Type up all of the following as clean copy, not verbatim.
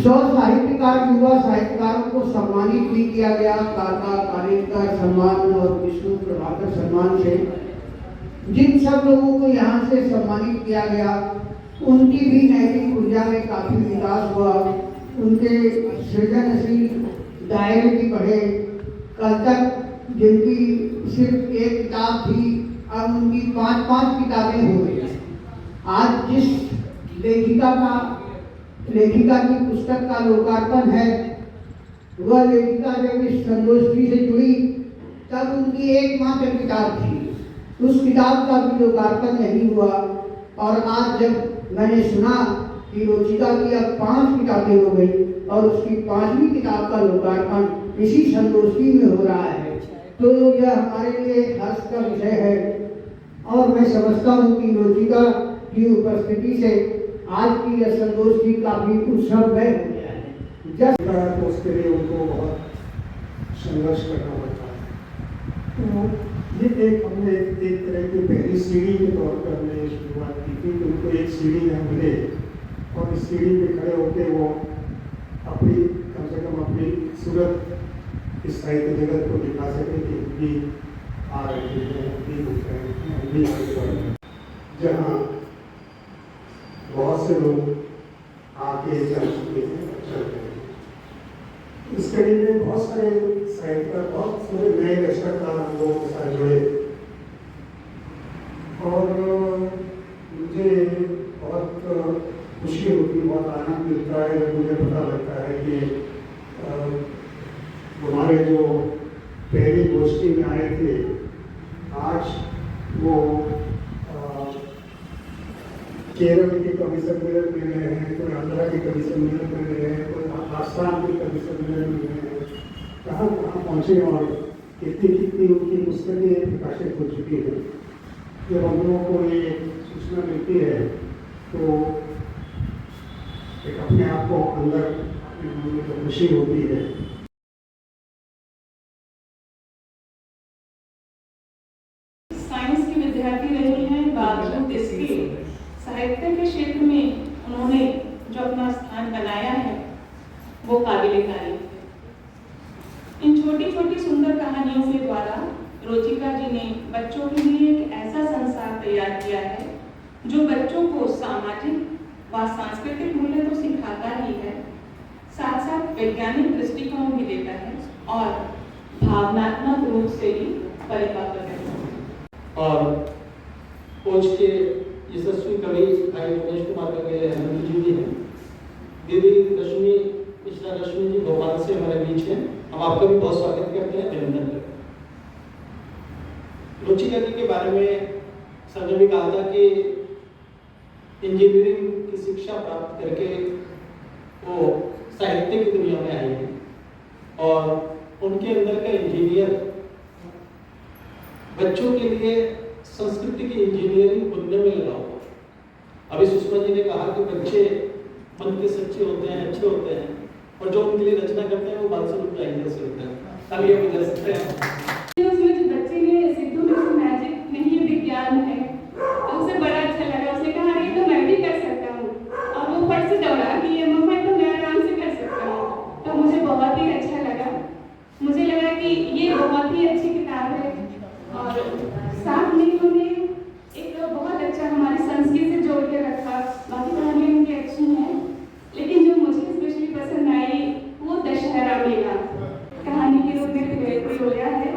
100 साहित्यकार युवा साहित्यकारों को सम्मानित भी किया गया काका कालेकर सम्मान और विष्णु प्रभाकर सम्मान से। जिन सब लोगों को यहाँ से सम्मानित किया गया उनकी भी नैतिक ऊर्जा में काफी विकास हुआ, उनके सृजनशील दायरे भी बढ़े। कल तक जिनकी सिर्फ एक किताब थी अब उनकी 5-5 किताबें हो गई। आज जिस लेखिका की पुस्तक का लोकार्पण है, वह लेखिका जब इस संगोष्ठी से जुड़ी तब उनकी एकमात्र किताब थी। उस किताब का भी लोकार्पण नहीं हुआ और आज जब मैंने सुना कि रुचिका की अब 5 किताबें हो गई और उसकी 5वीं किताब का लोकार्पण इसी संगोष्ठी में हो रहा है, तो यह हमारे लिए हर्ष का विषय है। और मैं समझता हूँ कि रुचिका की उपस्थिति से आज की यह संगोष्ठी काफी उत्सवमय हो गया है। तो उसके लिए उनको बहुत संघर्ष करना पड़ता है। तो ये हमने एक तरह की पहली सीढ़ी के तौर पर हमने शुरुआत की थी कि उनको एक सीढ़ी में मिले और इस सीढ़ी पे खड़े होकर वो अपनी कम से कम अपनी सूरत इस साहित्य जगत को दिखा सके कि भी आ रही है, भी उठ रहे हैं, भी आगे बढ़ रहे हैं। जहाँ बहुत से लोग आके चल चुके हैं, चल रहे हैं। इस कड़ी में बहुत सारे साहित्यकार, बहुत सारे नए रचनाकार हम लोगों के साथ जुड़े और मुझे बहुत खुशी होती, बहुत आनंद मिलता है जब मुझे पता लगता है कि हमारे जो पहली गोष्ठी में आए थे आज वो केरल के कवि सम्मेलन में गए हैं, कोई आंध्रा के कवि सम्मेलन में गए हैं, कोई आसाम के कवि सम्मेलन में गए हैं। कहाँ कहाँ पहुँचे और कितनी उनकी पुस्तकें प्रकाशित हो चुकी हैं। जब हम लोगों को ये सूचना मिलती है तो एक अपने आप को अंदर खुशी होती है। साइंस की विद्यार्थी रही हैं, बावजूद इसके साहित्य के क्षेत्र में उन्होंने जो अपना स्थान बनाया है वो काबिले तारीफ है। इन छोटी छोटी सुंदर कहानियों के द्वारा रुचिका जी ने बच्चों के लिए एक ऐसा संसार तैयार किया है जो बच्चों को सामाजिक व सांस्कृतिक मूल्य तो सिखाता ही है, साथ साथ वैज्ञानिक दृष्टिकोण भी देता है और भावनात्मक रूप से भी परिपक्व करता है। और कोच के यशस्वी कवि भाई गणेश कुमार के हेमंत जी भी हैं। दीदी रश्मि मिश्रा रश्मि जी भोपाल से हमारे बीच हैं। हम आपका भी बहुत स्वागत करते हैं, अभिनंदन करते हैं। रुचिका जी के बारे में सर ने भी कहा था कि इंजीनियरिंग की शिक्षा प्राप्त करके वो साहित्य की दुनिया में आई है और उनके अंदर का इंजीनियर बच्चों के लिए संस्कृति की इंजीनियरिंग बनने में लगा हुआ। अभी सुषमा जी ने कहा कि बच्चे मन के सच्चे होते हैं, अच्छे होते हैं और जो उनके लिए रचना करते हैं वो बादशाह रुपये जैसे होते हैं। अब ये बदल सकते हैं। उसमें जो बच्चे ने सिद्धू में मैजिक नहीं विज्ञान है तो उसे बड़ा अच्छा लगा। उसने कहा ये तो मैं भी कर सकता हूँ और वो फट से दौड़ा कि ये मम्मा तो मैं आराम से कर सकता हूँ। तो मुझे बहुत ही अच्छा लगा। मुझे लगा कि ये बहुत ही अच्छी किताब है और साथ में उन्होंने एक बहुत अच्छा हमारी संस्कृति से जोड़ के रखा। बाकी कहानियाँ उनकी अच्छी हैं लेकिन जो मुझे स्पेशली पसंद आई वो दशहरा मेला कहानी के रूप में पिरोया है।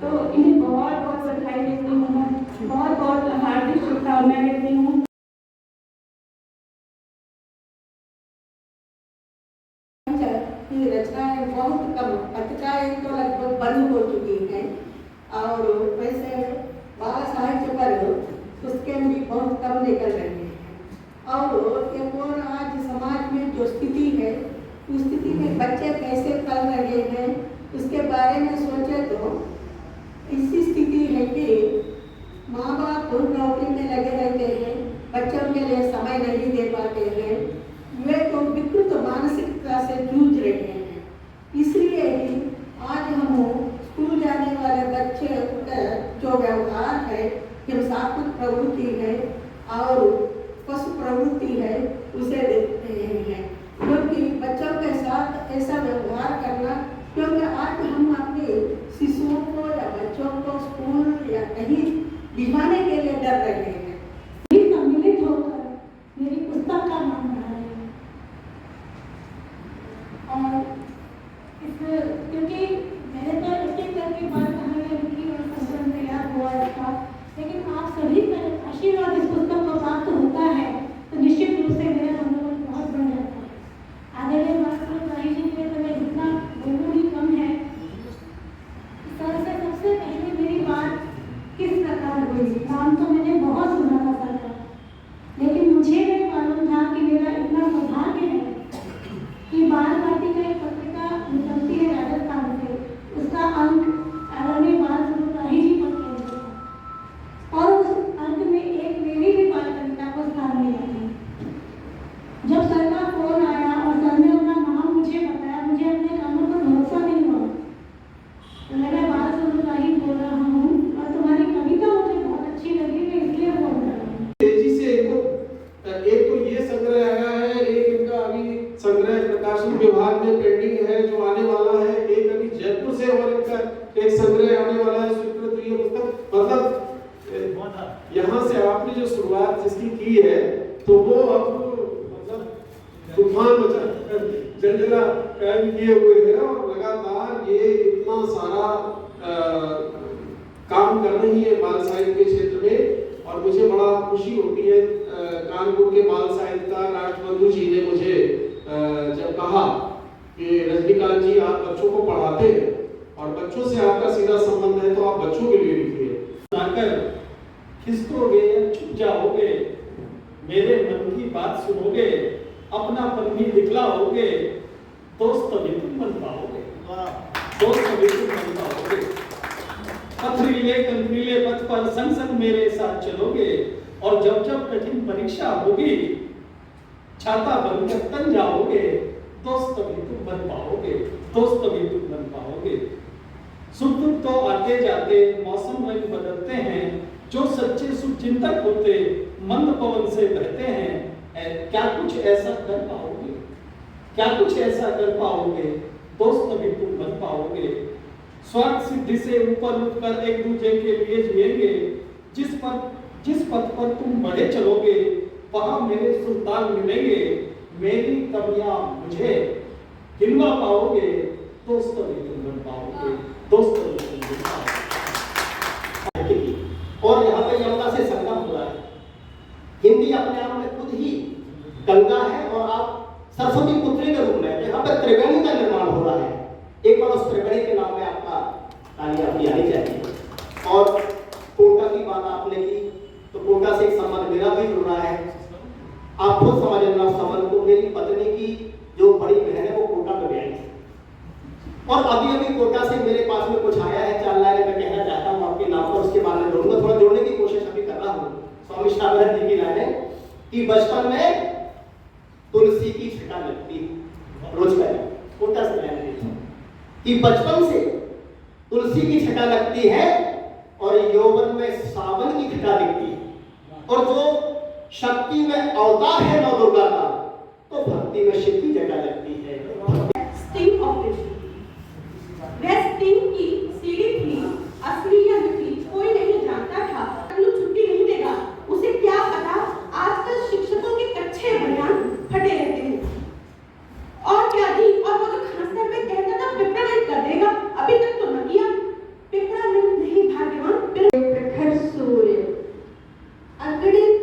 तो इन्हें बहुत बहुत बधाई देती हूँ मैं, बहुत बहुत हार्दिक शुभकामनाएं देती हूँ। रचनाएं बहुत कम, पत्रिकाएं तो लगभग बंद हो चुकी हैं और वैसे बाल साहित्य पर पुस्तकें भी बहुत कम निकल रही हैं और एक और आज समाज में जो स्थिति है उस स्थिति में बच्चे कैसे पल रहे हैं उसके बारे में सोचे तो ऐसी स्थिति है कि माँ बाप नौकरी में लगे रहते हैं, बच्चों के लिए समय नहीं दे पाते हैं, वे तो विकृत मानसिकता से जूझ रहे हैं। इसलिए ही आज हम स्कूल जाने वाले बच्चे का जो व्यवहार है, हिंसात्मक प्रवृत्ति है और पशु प्रवृत्ति है उसे देखते हैं। क्योंकि बच्चों के साथ ऐसा व्यवहार करना, क्योंकि आज हम अपने शिशुओं को या बच्चों को स्कूल या कहीं भिजवाने के लिए डर रहे हैं। सम्मिलित होकर मेरी पुस्तक का नाम बढ़ा रहे हैं। और क्योंकि मैंने तो एक करके बात कहानियाँ लिखी और संकलन तैयार हुआ था, लेकिन आप सभी का आशीर्वाद इस पुस्तक को प्राप्त होता है तो निश्चित रूप से मेरा मनोबल बहुत बढ़ जाता है। आदरणीय मास्टर भाई जी के तो मैं जितना बोलूँ ही कम है। सर से सबसे पहले मेरी बात किस प्रकार हुई, नाम तो मैंने बहुत सुना था सर का, लेकिन मुझे नहीं मालूम था कि मेरा इतना सौभाग्य है कि बाल भारती का एक पत्रिका निकलती है राजस्थान से, उसका अंक आदरणीय बाल सुब्रताही जी पर केंद्रित था और उस अंक में एक मेरी भी बाल कविता को स्थान मिला था। जब सर का फोन आया और सर ने अपना नाम मुझे बताया, मुझे अपने कानों पर भरोसा नहीं हुआ। तो मैं बाल सुब्रताही बोल रहा हूँ और तुम्हारी कविता मुझे बहुत अच्छी लगी, मैं इसलिए फोन कर रहा हूँ। तेजी से एक तो ये संग्रह आया है, एक इनका अभी संग्रह प्रकाशन विभाग में पेंडिंग है जो आने वाला है, एक अभी जयपुर से और इनका एक संग्रह आने वाला है स्वीकृत हुई है पुस्तक। मतलब यहाँ से आपने जो शुरुआत जिसकी की है तो वो अब मतलब तूफान मचा जलजला कायम किए हुए है और लगातार ये इतना सारा काम कर रही है बाल साहित्य के क्षेत्र में। और मुझे बड़ा खुशी होती है, कानपुर के बाल साहित्यकार राष्ट्रबंधु जी ने मुझे जब कहा कि रजनीकांत जी आप बच्चों को पढ़ाते हैं और बच्चों से आपका सीधा संबंध है तो आप बच्चों के लिए लिखिए। आकर खिसकोगे या चुप जाओगे, मेरे मन की बात सुनोगे, अपनापन भी दिखलाओगे, दोस्त भी तुम बन पाओगे, दोस्त भी तुम बन पाओगे। पथरीले कंकरीले पथ पर संग संग मेरे साथ चलोगे और जब जब कठिन परीक्षा होगी छाता बनकर तन जाओगे, दोस्त भी तुम बन पाओगे, दोस्त भी तुम बन पाओगे। सुख दुख तो आते जाते मौसम रंग बदलते हैं, जो सच्चे सुचिंतक होते मंद पवन से बहते हैं। क्या कुछ ऐसा कर पाओगे, क्या कुछ ऐसा कर पाओगे, दोस्त भी तुम बन पाओगे। स्वार्थ सिद्धि से ऊपर उठकर एक दूसरे के लिए जिएंगे, जिस पथ पर तुम बढ़े चलोगे वहां मेरे सुल्तान मिलेंगे। मेरी कमियां मुझे गिनवा पाओगे, दोस्त भी तुम बन पाओगे, दोस्त भी तुम बन पाओगे। और यहाँ पे यमुना से संगम हो रहा है। हिंदी अपने आप में खुद ही गंगा है और आप सरस्वती पुत्री के रूप में यहाँ पर त्रिवेणी का निर्माण हो रहा है। एक बार उस त्रिवेणी के नाम में आपका तालियां अपनी आनी चाहिए। और कोटा की बात आपने की तो कोटा से एक संबंध मेरा भी जुड़ रहा है। आप खुद समझ लेना उस संबंध को। मेरी पत्नी की जो बड़ी बहन है वो कोटा में ब्याही थी और अभी कोटा से मेरे पास में कुछ आया है, चाल लाइन मैं कहना चाहता हूँ आपके नाम पर, उसके बारे में जोड़ूंगा, थोड़ा जोड़ने की कोशिश अभी कर रहा हूँ। स्वामी शारदा जी की लाइन है कि बचपन में तुलसी की छटा लगती है, रोज का कोटा से लाइन कि बचपन से तुलसी की छटा लगती है और यौवन में सावन की छटा दिखती है और जो शक्ति में अवतार है नौ दुर्गा का तो भक्ति में शिव की जटा लगती है। स्टिंग ऑपरेशन, वह स्टिंग की सीढ़ी थी, असली या नकली कोई नहीं जानता था। अगली छुट्टी नहीं देगा, उसे क्या पता आजकल शिक्षकों के कच्चे बयान फटे रहते हैं। और क्या जी, और वो तो खासकर में कहता था पेपरमेंट कर देगा, अभी तक तो न किया। पेपरमेंट नहीं भाग्यवान, प्रखर सूर्य अगणित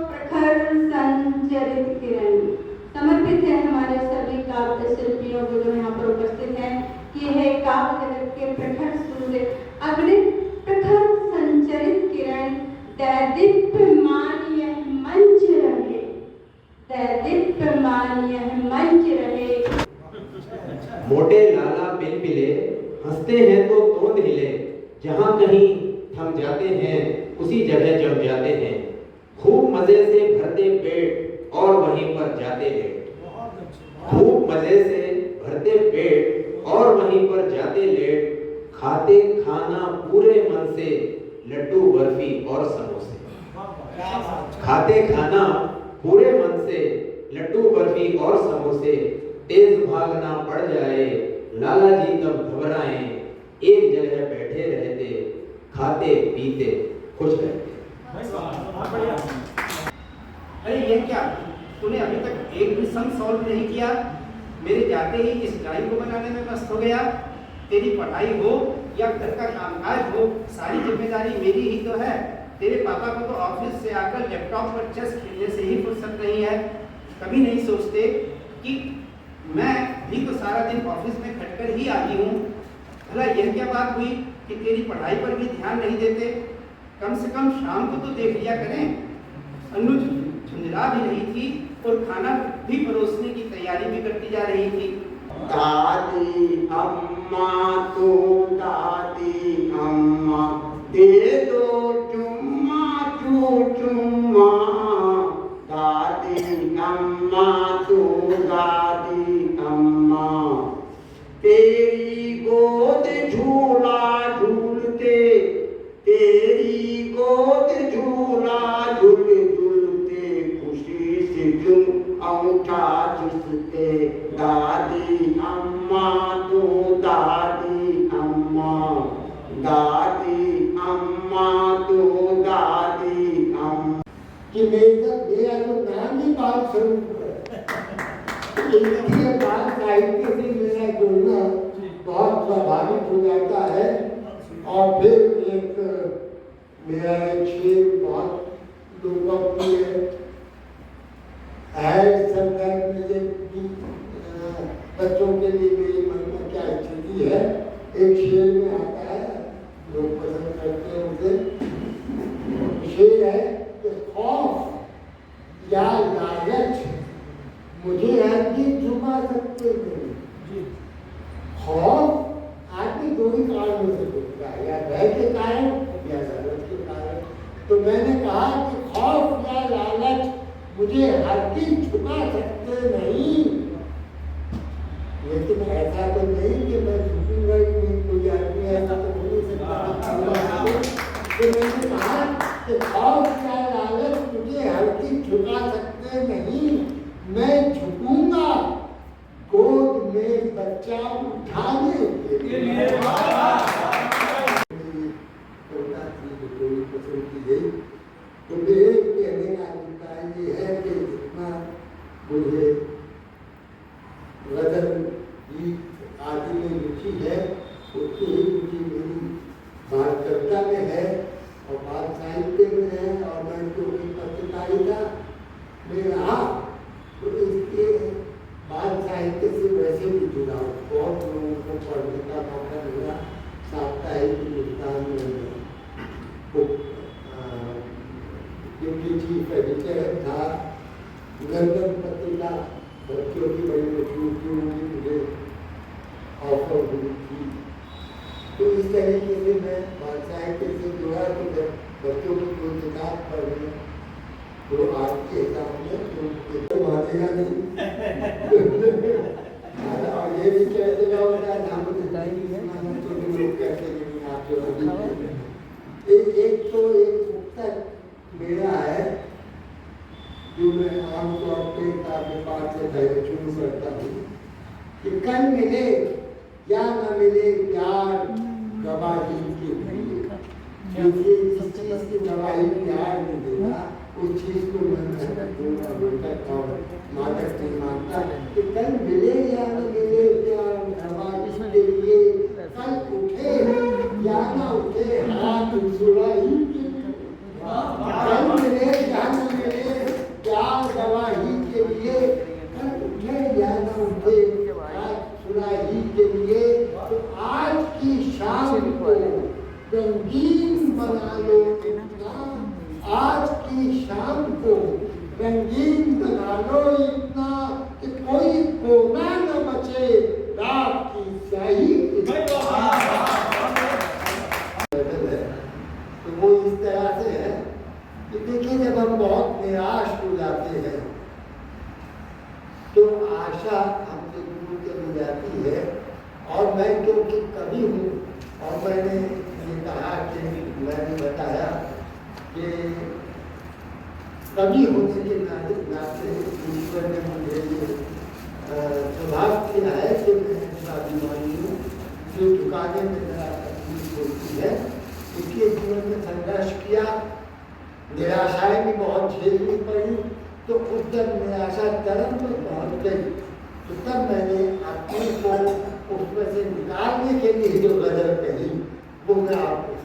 प्रखर संचरित किरण समर्पित है हमारे सभी काव्य शिल्पियों को जो यहाँ पर उपस्थित हैं। ये है काव्य जगत के प्रखर सूर्य अगणित प्रखर संचरित किरण, दैदीप्यमान यह मंच रहे, दैदीप्यमान यह मंच रहे। मोटे लाला बिलबिले हंसते हैं तो तोंद हिले, जहां कहीं थम जाते हैं उसी जगह जम जाते हैं। खूब मजे से भरते पेट और वहीं पर जाते लेट, खूब मजे से भरते पेट और वहीं पर जाते लेट। खाते खाना पूरे मन से लड्डू बर्फी और समोसे, खाते खाना पूरे मन से लड्डू बर्फी और समोसे, तेज भागना पड़ जाए, लाला जी तब घबराएं, एक जगह बैठे रहते, खाते पीते खुश रहते। अरे ये क्या, तूने अभी तक एक भी सम सॉल्व नहीं किया? मेरे जाते ही इस ड्राइव को बनाने में मस्त हो गया। तेरी पढ़ाई हो या घर का कामकाज हो, सारी जिम्मेदारी मेरी ही तो है। तेरे पापा को तो ऑफिस से आकर लैपटॉप पर चेस खेलने से ही फुर्सत नहीं है। कभी नहीं सोचते कि मैं भी तो सारा दिन ऑफिस में खटकर ही आती हूँ। भला यह क्या बात हुई कि तेरी पढ़ाई पर भी ध्यान नहीं देते? कम से कम शाम को तो देख लिया करें। अनुज झुंझला भी रही थी और खाना भी परोसने की तैयारी भी करती जा रही थी। दादी अम्मा तो दादी अम्मा दे दो चुम्मा चुम्मा, दादी अम्मा तो दादी अम्मा, तेरी गोद झूला झूलते, तेरी गोद झूला झूल झूलते, खुशी से जुम अंगूठा चूसते, दादी अम्मा तो दादी अम्मा, दादी अम्मा तो दादी अम्मा। कि मेरा तो नाम ही बाल स्वरूप है, इसलिए बाल साहित्य से मेरा जुड़ना बहुत स्वाभाविक हो जाता है। और फिर एक मेरा एक शेर बहुत लोकप्रिय है, संदर्भ में बच्चों के लिए मेरे मन में क्या स्थिति है, एक शेर में आता है, लोग पसंद करते हैं उसे। शेर है कि खौफ या लालच मुझे आदमी झुका सकते नहीं। खौफ आदमी दो ही कारणों से झुकता है, या भय के कारण या लालच के कारण। तो मैंने कहा कि खौफ या लालच मुझे हरगिज़ झुका सकते नहीं। लेकिन ऐसा तो नहीं कि मैं झुकूंगा ही नहीं, कोई आदमी ऐसा तो हो नहीं सकता। तो मैंने कहा कि खौफ या लालच मुझे हरगिज़ झुका सकते नहीं, मैं झुकूंगा गोद में बच्चा उठाने के लिए। तो मेरे कहने का अभिप्राय ये है कि जितना मुझे गजल गीत आदि में रुचि है, उतनी ही रुचि मेरी बाल कविता में है और बाल साहित्य में है। और मैं जो पत्रकारिता में रहा तो इसके बाल साहित्य से वैसे भी जुड़ा हूँ। बहुत लोगों को पढ़ने का मौका मिला। साप्ताहिक हिंदुस्तान में डिप्टी चीफ एडिटर था, लंदन पत्रिका बच्चों की बड़ी मशहूर थी, मुझे ऑफर हुई थी। तो इस तरीके से मैं बाल साहित्य से जुड़ा। तो जब बच्चों की कोई किताब पढ़ने तो आज के हिसाब में तो मानेगा नहीं। और ये भी कह देगा होता है हम एक तो एक पुस्तक मेरा है जो मैं आमतौर पे काफी पाठ से पहले शुरू करता हूँ कि कल मिले या न मिले प्यार गवाही के लिए, क्योंकि जिस चीज की गवाही प्यार नहीं देगा उस चीज को मैं और मादक नहीं मानता। कि कल मिले या न मिले प्यार गवाही के लिए, कल उठे या न उठे हाथ सुराही के लिए, कल मिले या न मिले प्यार गवाही के लिए, कल उठे या न उठे हाथ सुराही के लिए। तो आज की शाम को रंगीन बना लो इतना, आज की शाम को रंगीन बना लो इतना कि कोई कोना न बचे रात की स्याही। तो वो इस तरह से है कि देखिए जब हम बहुत निराश हो जाते हैं तो आशा हमसे दूर चली जाती है। और मैं क्योंकि कवि हूँ और मैंने ये कहा कि मैंने बताया कि कवि होने के नाते ईश्वर ने मुझे ये स्वभाव किया है कि मैं स्वाभिमानी हूँ, जो झुकाने में मेरा तकलीफ होती है। इसलिए जीवन में संघर्ष किया, निराशाएं भी बहुत झेलनी पड़ी, तो उस जब निराशा चरम पर पहुँच गई तो तब मैंने अपने को उसमें से निकालने के लिए जो गजल कही वो मैं आपको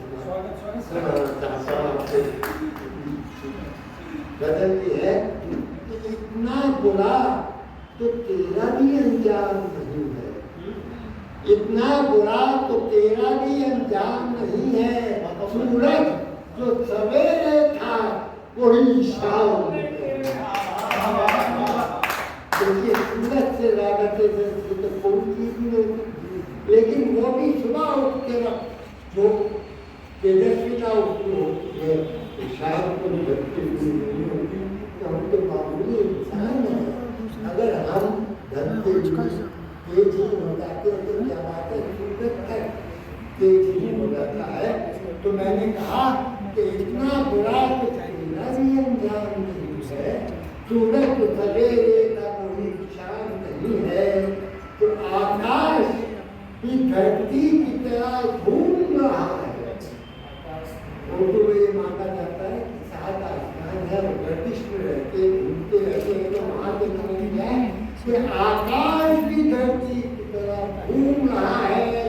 गजल ये है कि इतना बुरा तो तेरा भी अंजाम नहीं है, इतना बुरा तो तेरा भी अंजाम नहीं है, सूरज जो सवेरे था वही शाम। देखिए सूरज से ज्यादा तो कोई चीज नहीं, लेकिन वो भी सुबह उठते वक्त जो तेजस्विता उसकी होती है शाम को निकलती हुई, तो हम तो मामूली इंसान हैं। अगर हम धरते तेज ही हो जाते हैं तो क्या बात है, सूरज तक तेज ही हो जाता है। तो मैंने कहा कि इतना बुरा तो तेरा भी अंजाम नहीं है, सूरज तो सवेरे का कोई शाम नहीं है, तो आकाश की धरती की तरह घूम रहा है। उर्दू में ये माना जाता है कि सात आसमान है, गर्दिश में रहते घूमते रहते हैं, तो वहाँ के समझ है कि आकाश की धरती की तरह घूम रहा है।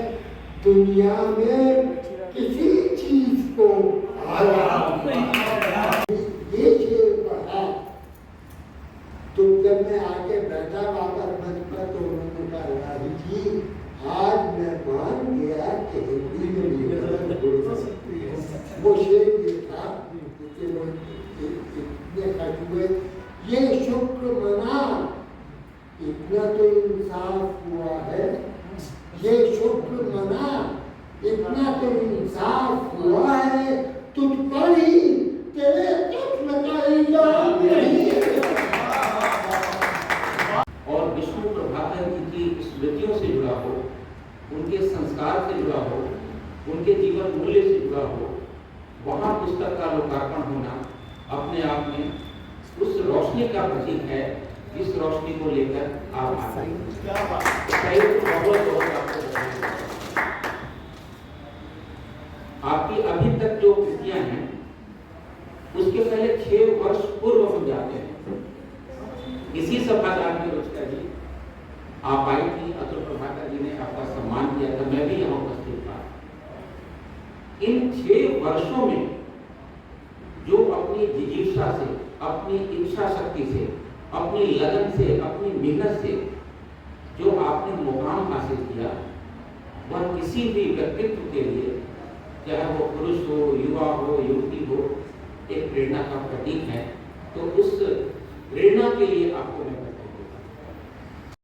दुनिया में किसी चीज को ये शेर पढ़ा तो जब मैं आके बैठा बाबर मंच पर तो उन्होंने कहा राही जी आज मैं मान गया कि हिंदी में लिखना बोल सकती है। वो शेर ये था कि वो इतने खड़े हुए, ये शुक्र मना इतना तो इंसाफ हुआ है, ये शुक्र मना इतना तो इंसाफ हुआ है, तुझ पर ही तेरे कत्ल का इल्जाम नहीं है। और विष्णु प्रभाकर जी की स्मृतियों से जुड़ा हो, उनके संस्कार से जुड़ा हो, उनके जीवन मूल्य से जुड़ा हो, वहाँ पुस्तक का लोकार्पण होना अपने आप में उस रोशनी का प्रतीक है, इस रोशनी को लेकर आप आ गए। बहुत बहुत आपकी अभी तक जो कृतियां हैं उसके पहले 6 वर्ष पूर्व हम जाते हैं। इसी सभागार में रुचिका जी आप आई थी, अतुल प्रभाकर जी ने आपका सम्मान किया था, मैं भी यहाँ उपस्थित था। इन 6 वर्षों में जो अपनी जिज्ञासा से, अपनी इच्छा शक्ति से, अपनी लगन से, अपनी मेहनत से जो आपने मुकाम हासिल किया, वह किसी भी व्यक्तित्व के लिए, चाहे वो पुरुष हो, युवा हो, युवती हो, एक प्रेरणा का प्रतीक है। तो उस प्रेरणा के लिए आपको मैं